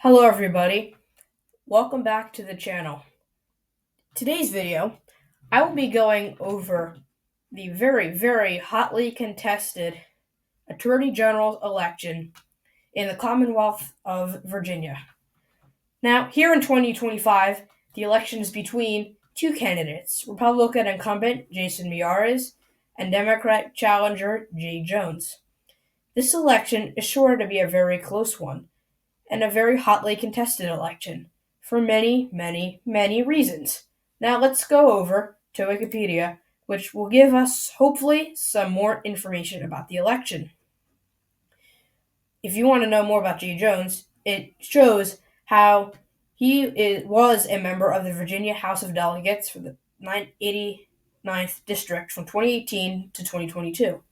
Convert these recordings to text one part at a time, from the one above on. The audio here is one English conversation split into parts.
Hello everybody, welcome back to the channel. Today's video, I will be going over the very hotly contested Attorney General's election in the Commonwealth of Virginia. Now, here in 2025, the election is between two candidates, Republican incumbent Jason Miyares and Democrat challenger Jay Jones. This election is sure to be a very close one and a very hotly contested election for many reasons. Now let's go over to Wikipedia, which will give us, hopefully, some more information about the election. If you want to know more about Jay Jones, it shows how was a member of the Virginia House of Delegates for the 89th District from 2018 to 2022.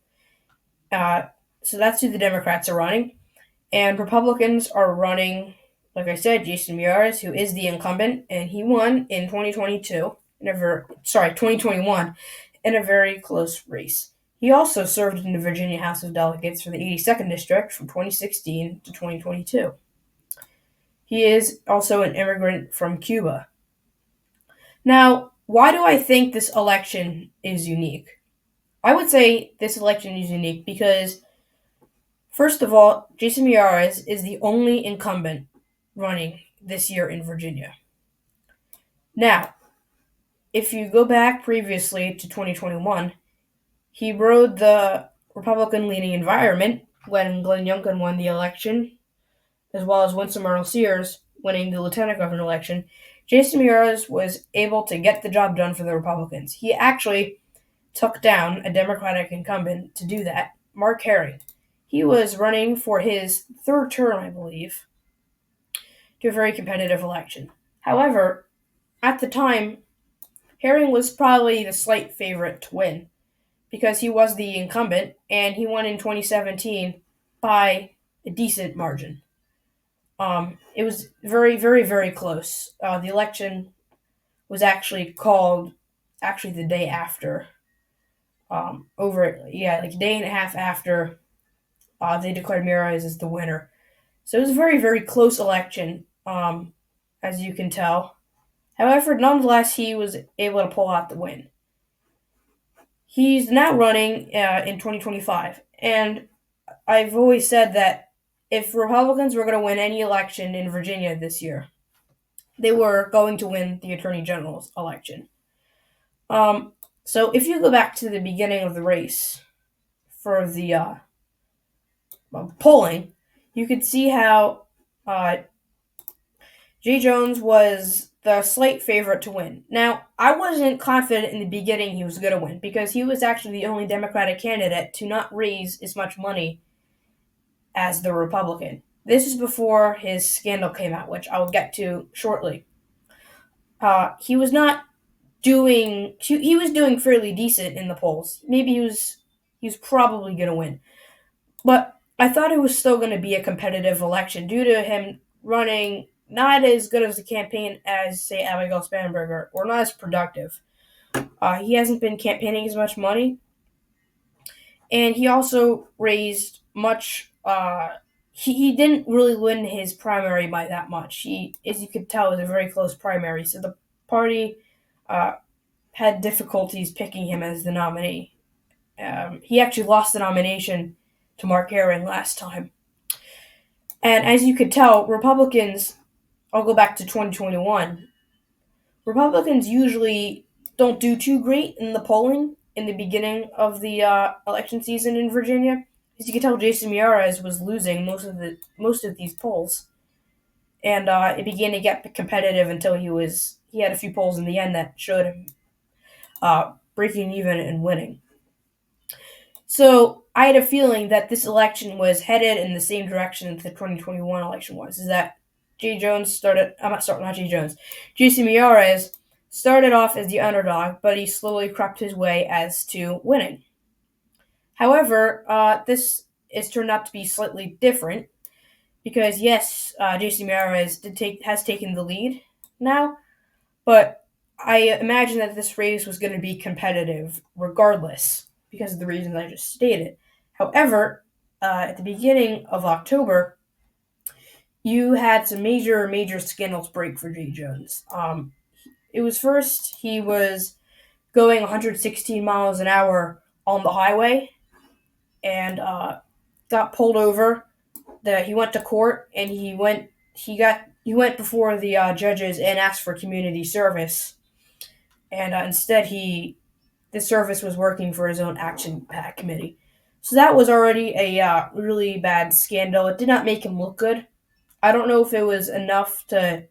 So that's who the Democrats are running. And Republicans are running, like I said, Jason Miyares, who is the incumbent, and he won in 2021 in a very close race. He also served in the Virginia House of Delegates for the 82nd District from 2016 to 2022. He is also an immigrant from Cuba. Now, why do I think this election is unique? I would say this election is unique because, first of all, Jason Miyares is the only incumbent running this year in Virginia. Now, if you go back previously to 2021, he rode the Republican-leaning environment when Glenn Youngkin won the election, as well as Winsome Earle-Sears winning the lieutenant governor election. Jason Miyares was able to get the job done for the Republicans. He actually took down a Democratic incumbent to do that, Mark Herring. He was running for his third term, I believe, to a very competitive election. However, at the time, Herring was probably the slight favorite to win because he was the incumbent and he won in 2017 by a decent margin. It was very close. The election was actually called the day after. Like a day and a half after they declared Miyares as the winner. So it was a very close election, as you can tell. However, nonetheless, he was able to pull out the win. He's now running in 2025, and I've always said that if Republicans were going to win any election in Virginia this year, they were going to win the Attorney General's election. So if you go back to the beginning of the race for the polling, you could see how Jay Jones was the slight favorite to win. Now, I wasn't confident in the beginning he was going to win because he was actually the only Democratic candidate to not raise as much money as the Republican. This is before his scandal came out, which I will get to shortly. He was doing fairly decent in the polls. Maybe he was probably going to win. But I thought it was still going to be a competitive election due to him running not as good as a campaign as, say, Abigail Spanberger, or not as productive. He hasn't been campaigning as much money. And he also raised much. He didn't really win his primary by that much. He, as you could tell, was a very close primary. So the party had difficulties picking him as the nominee. He actually lost the nomination to Mark Herring last time. And as you could tell, Republicans, I'll go back to 2021, Republicans usually don't do too great in the polling in the beginning of the election season in Virginia. As you can tell, Jason Miyares was losing most of these polls, and it began to get competitive until he had a few polls in the end that showed him breaking even and winning. So I had a feeling that this election was headed in the same direction that the 2021 election was. Is that Jason Miyares started off as the underdog, but he slowly crept his way as to winning. However, this has turned out to be slightly different because, yes, Jason Miyares has taken the lead now, but I imagine that this race was going to be competitive regardless because of the reasons I just stated. However, at the beginning of October, you had some major scandals break for J. Jones. It was first he was going 116 miles an hour on the highway and got pulled over. He went to court and he went before the judges and asked for community service. And instead, the service was working for his own action committee. So that was already a really bad scandal. It did not make him look good. I don't know if it was enough to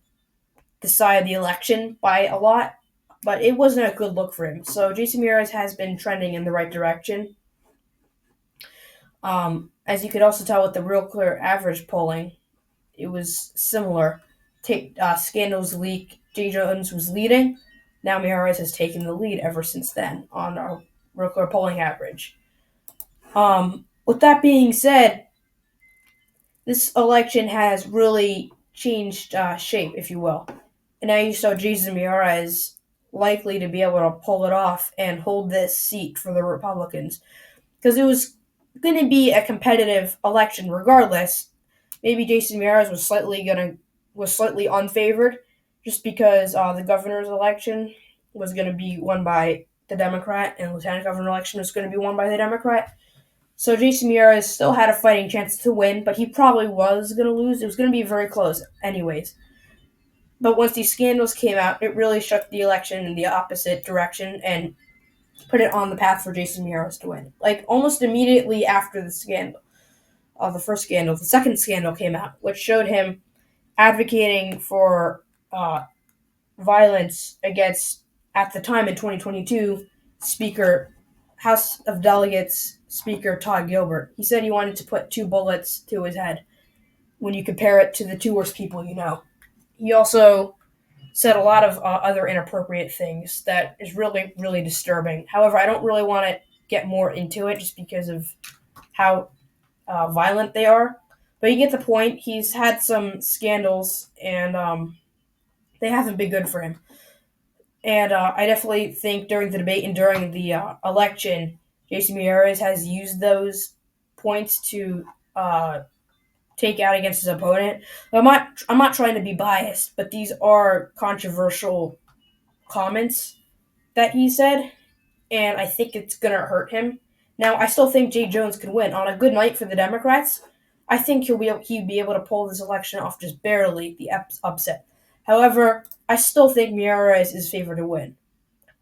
decide the election by a lot, but it wasn't a good look for him. So Jason Miyares has been trending in the right direction. As you could also tell with the Real Clear average polling, it was similar. Scandals leak. J. Jones was leading. Now Miyares has taken the lead ever since then on our Real Clear polling average. With that being said, this election has really changed shape, if you will. And now you saw Jason Miyares likely to be able to pull it off and hold this seat for the Republicans. Because it was going to be a competitive election regardless. Maybe Jason Miyares was slightly unfavored just because the governor's election was going to be won by the Democrat and the lieutenant governor election was going to be won by the Democrat. So Jason Miyares still had a fighting chance to win, but he probably was going to lose. It was going to be very close anyways. But once these scandals came out, it really shook the election in the opposite direction and put it on the path for Jason Miyares to win. Like, almost immediately after the scandal, the first scandal, the second scandal came out, which showed him advocating for violence against, at the time in 2022, House of Delegates Speaker Todd Gilbert. He said he wanted to put 2 bullets to his head when you compare it to the 2 worst people you know. He also said a lot of other inappropriate things that is really, really disturbing. However, I don't really want to get more into it just because of how violent they are. But you get the point. He's had some scandals, and they haven't been good for him. And I definitely think during the debate and during the election, Jason Miyares has used those points to take out against his opponent. I'm not trying to be biased, but these are controversial comments that he said, and I think it's gonna hurt him. Now, I still think J. Jones could win on a good night for the Democrats. I think he'd be able to pull this election off just barely, the upset. However, I still think Miyares is favored to win.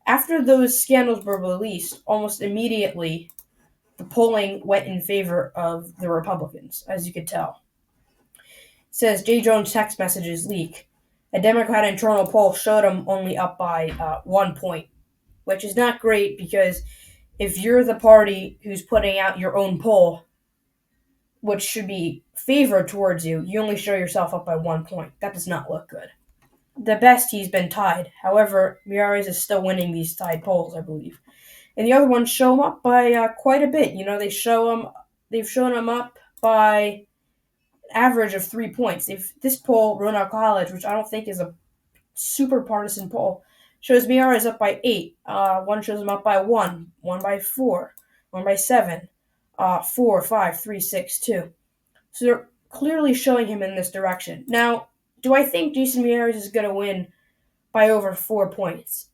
After those scandals were released, almost immediately, the polling went in favor of the Republicans, as you could tell. It says J. Jones text messages leak. A Democrat internal poll showed him only up by 1 point, which is not great because if you're the party who's putting out your own poll, which should be favored towards you, you only show yourself up by 1 point. That does not look good. The best, he's been tied. However, Miyares is still winning these tied polls, I believe. And the other ones show him up by quite a bit. You know, they've shown him up by an average of 3 points. If this poll, Roanoke College, which I don't think is a super partisan poll, shows Miyares up by 8. One shows him up by 1, one by 4, one by 7, 4, 5, 3, 6, 2. So they're clearly showing him in this direction. Now, do I think Jason Miyares is going to win by over 4 points?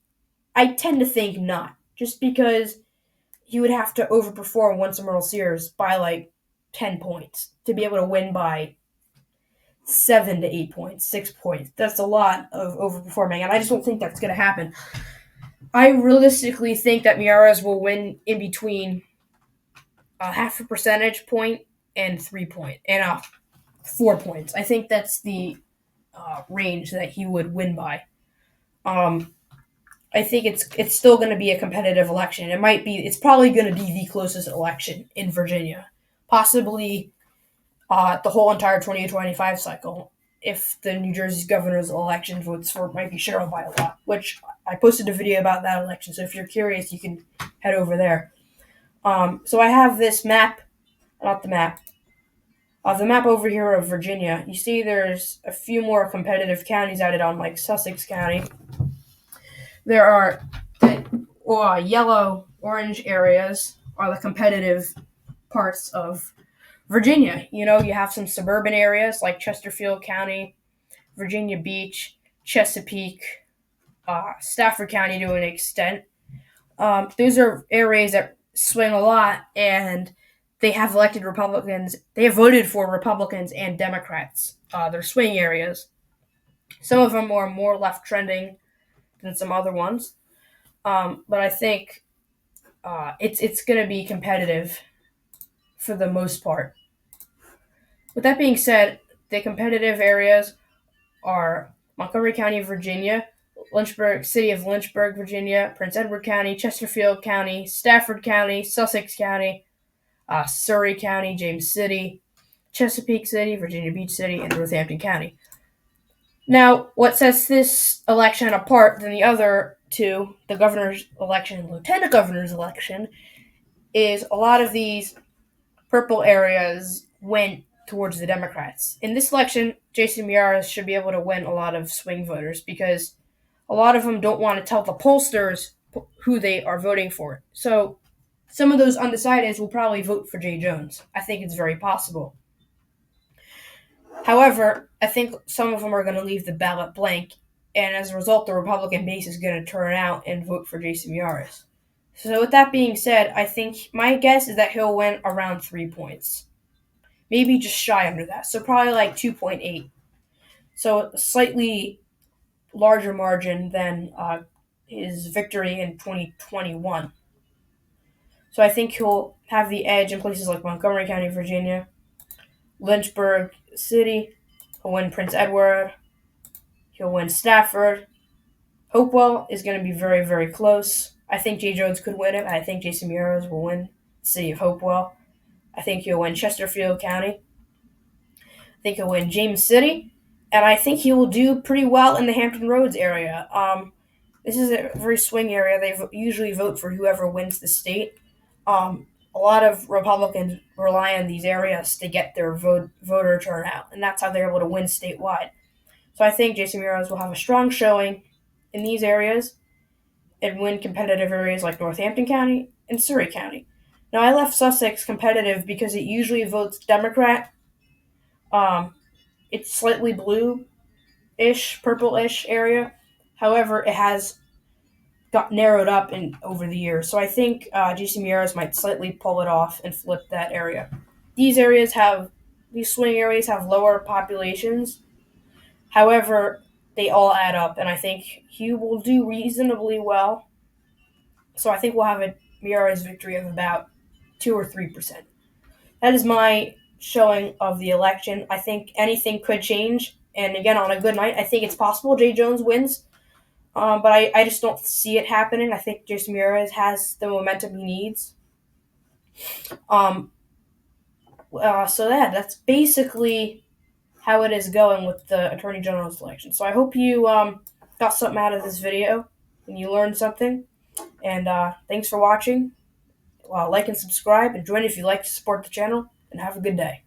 I tend to think not, just because he would have to overperform Winston Myrtle Sears by like 10 points to be able to win by 7 to 8 points, 6 points. That's a lot of overperforming, and I just don't think that's going to happen. I realistically think that Miyares will win in between a half a percentage point and 4 points. I think that's the range that he would win by. I think it's still going to be a competitive election. It's probably going to be the closest election in Virginia, possibly the whole entire 2025 cycle. If the New Jersey governor's election votes for might be Cheryl by a lot, which I posted a video about that election. So if you're curious, you can head over there. So I have this map, not the map. The map over here of Virginia. You see there's a few more competitive counties added on, like Sussex County. There are the yellow, orange areas are the competitive parts of Virginia, you have some suburban areas like Chesterfield County, Virginia Beach, Chesapeake, Stafford County to an extent. Those are areas that swing a lot, and they have elected Republicans. They have voted for Republicans and Democrats. They're swing areas. Some of them are more left trending than some other ones, but I think it's going to be competitive for the most part. With that being said, the competitive areas are Montgomery County, Virginia, City of Lynchburg, Virginia, Prince Edward County, Chesterfield County, Stafford County, Sussex County, Surrey County, James City, Chesapeake City, Virginia Beach City, and Northampton County. Now, what sets this election apart than the other two, the governor's election and lieutenant governor's election, is a lot of these purple areas went towards the Democrats. In this election, Jason Miyares should be able to win a lot of swing voters because a lot of them don't want to tell the pollsters who they are voting for. So some of those undecideds will probably vote for Jay Jones. I think it's very possible. However, I think some of them are going to leave the ballot blank, and as a result, the Republican base is going to turn out and vote for Jason Miyares. So with that being said, I think my guess is that he'll win around 3 points. Maybe just shy under that. So probably like 2.8. So a slightly larger margin than his victory in 2021. So I think he'll have the edge in places like Montgomery County, Virginia, Lynchburg City. He'll win Prince Edward. He'll win Stafford. Hopewell is going to be very, very close. I think Jay Jones could win it. I think Jason Miyares will win the city of Hopewell. I think he'll win Chesterfield County. I think he'll win James City. And I think he will do pretty well in the Hampton Roads area. This is a very swing area. They usually vote for whoever wins the state. A lot of Republicans rely on these areas to get their voter turnout, and that's how they're able to win statewide. So I think Jason Miyares will have a strong showing in these areas and win competitive areas like Northampton County and Surrey County. Now, I left Sussex competitive because it usually votes Democrat. It's slightly blue-ish, purple-ish area. However, it has got narrowed up over the years. So I think Jason Miyares might slightly pull it off and flip that area. These swing areas have lower populations. However, they all add up, and I think he will do reasonably well. So I think we'll have a Miyares victory of about 2 or 3%. That is my showing of the election. I think anything could change. And again, on a good night, I think it's possible Jay Jones wins. But I just don't see it happening. I think Jason Miyares has the momentum he needs. That's basically how it is going with the Attorney General's election. So I hope you got something out of this video and you learned something. And thanks for watching. Like and subscribe and join if you'd like to support the channel. And have a good day.